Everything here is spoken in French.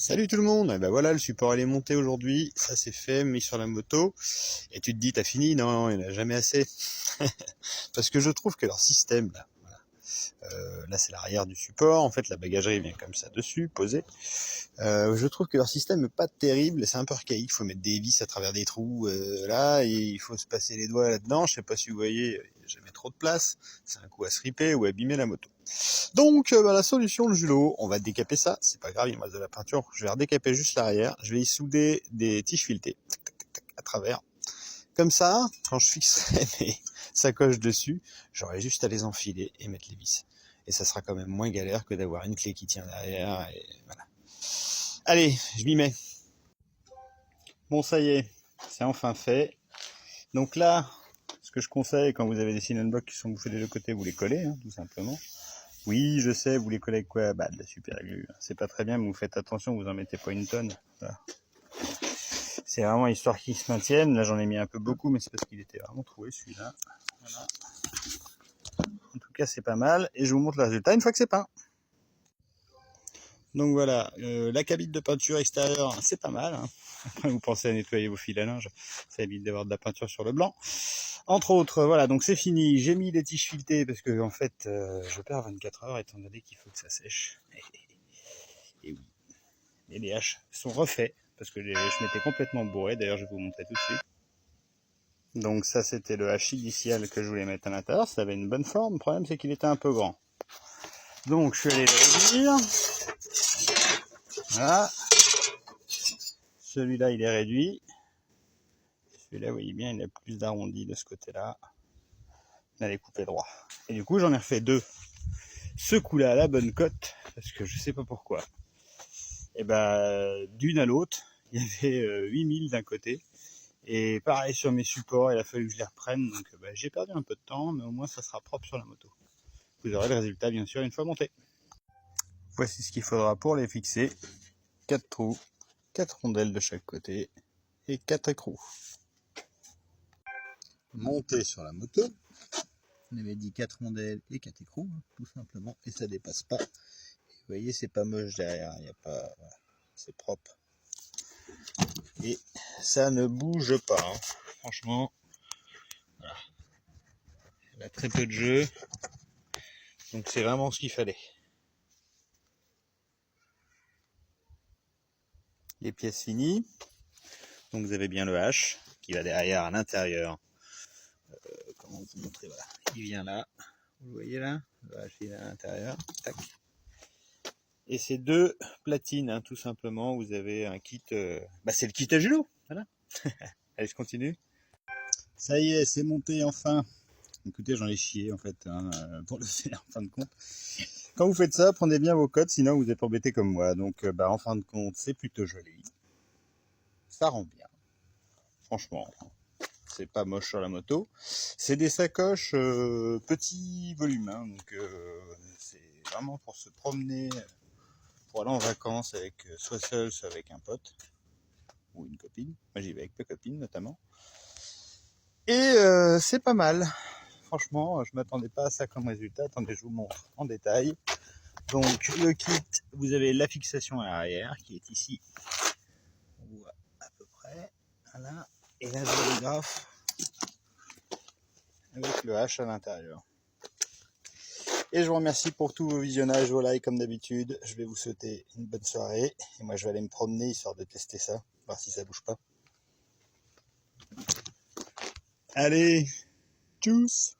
Salut tout le monde, et ben voilà, le support il est monté aujourd'hui, ça c'est fait, mis sur la moto, et tu te dis t'as fini? Non, il n'y en a jamais assez. Parce que je trouve que leur système, là, voilà, là c'est l'arrière du support, en fait la bagagerie vient comme ça dessus, posée. Je trouve que leur système n'est pas terrible, c'est un peu archaïque, il faut mettre des vis à travers des trous, là, et il faut se passer les doigts là-dedans, je sais pas si vous voyez, il n'y a jamais trop de place, c'est un coup à se riper ou à abîmer la moto. Donc la solution, le julot, on va décaper ça, c'est pas grave, il me reste de la peinture, je vais redécaper juste l'arrière, je vais y souder des tiges filetées, tac, tac, tac, tac, à travers. Comme ça, quand je fixerai mes sacoches dessus, j'aurai juste à les enfiler et mettre les vis. Et ça sera quand même moins galère que d'avoir une clé qui tient derrière, et voilà. Allez, je m'y mets. Bon, ça y est, c'est enfin fait. Donc là, ce que je conseille quand vous avez des cinnamon blocks qui sont bouffés des deux côtés, vous les collez, hein, tout simplement. Oui, je sais, vous les collez avec quoi? Bah, de la super glue. C'est pas très bien, mais vous faites attention, vous en mettez pas une tonne. Voilà. C'est vraiment histoire qu'ils se maintiennent. Là, j'en ai mis un peu beaucoup, mais c'est parce qu'il était vraiment troué, celui-là. Voilà. En tout cas, c'est pas mal. Et je vous montre le résultat une fois que c'est peint. Donc voilà, la cabine de peinture extérieure, c'est pas mal. Hein. Après, vous pensez à nettoyer vos fils à linge, ça évite d'avoir de la peinture sur le blanc. Entre autres, voilà, donc c'est fini. J'ai mis les tiges filetées parce que en fait, je perds 24 heures étant donné qu'il faut que ça sèche. Et oui, et les haches sont refaits parce que je m'étais complètement bourré. D'ailleurs, je vais vous montrer tout de suite. Donc ça, c'était le hachis initial que je voulais mettre à l'intérieur. Ça avait une bonne forme. Le problème, c'est qu'il était un peu grand. Donc je suis allé le réduire. Voilà. Celui-là, il est réduit. Celui-là, vous voyez bien, il a plus d'arrondi de ce côté-là. Il a les coupés droits. Et du coup, j'en ai refait deux. Ce coup-là, à la bonne cote, parce que je sais pas pourquoi. Et ben, d'une à l'autre, il y avait 8000 d'un côté. Et pareil sur mes supports, il a fallu que je les reprenne. Donc j'ai perdu un peu de temps, mais au moins ça sera propre sur la moto. Vous aurez le résultat, bien sûr, une fois monté. Voici ce qu'il faudra pour les fixer. 4 trous, 4 rondelles de chaque côté et 4 écrous. Monter sur la moto. On avait dit 4 rondelles et 4 écrous, hein, tout simplement, et ça dépasse pas. Et vous voyez, c'est pas moche derrière, il y a pas, voilà, c'est propre. Et ça ne bouge pas, hein. Franchement, voilà. Il y a très peu de jeu, donc c'est vraiment ce qu'il fallait. Les pièces finies, donc vous avez bien le H qui va derrière à l'intérieur. Comment vous montrer, voilà, il vient là, vous voyez là, le H il est à l'intérieur, tac. Et ces deux platines, hein, tout simplement, vous avez un kit, c'est le kit à julo, voilà. Allez, je continue. Ça y est, c'est monté enfin. Écoutez, j'en ai chié en fait, hein, pour le faire en fin de compte. Quand vous faites ça, prenez bien vos codes, sinon vous êtes embêté comme moi. Donc en fin de compte, c'est plutôt joli. Ça rend bien. Franchement, c'est pas moche sur la moto. C'est des sacoches petit volume, hein, donc c'est vraiment pour se promener, pour aller en vacances avec soit seul, soit avec un pote ou une copine. Moi j'y vais avec ma copine notamment. Et c'est pas mal. Franchement, je m'attendais pas à ça comme résultat. Attendez, je vous montre en détail. Donc le kit, vous avez la fixation à l'arrière qui est ici. On voit à peu près. Voilà. Et la vérographe avec le H à l'intérieur. Et je vous remercie pour tous vos visionnages, vos likes comme d'habitude. Je vais vous souhaiter une bonne soirée. Et moi je vais aller me promener histoire de tester ça, voir si ça bouge pas. Allez, tchuss!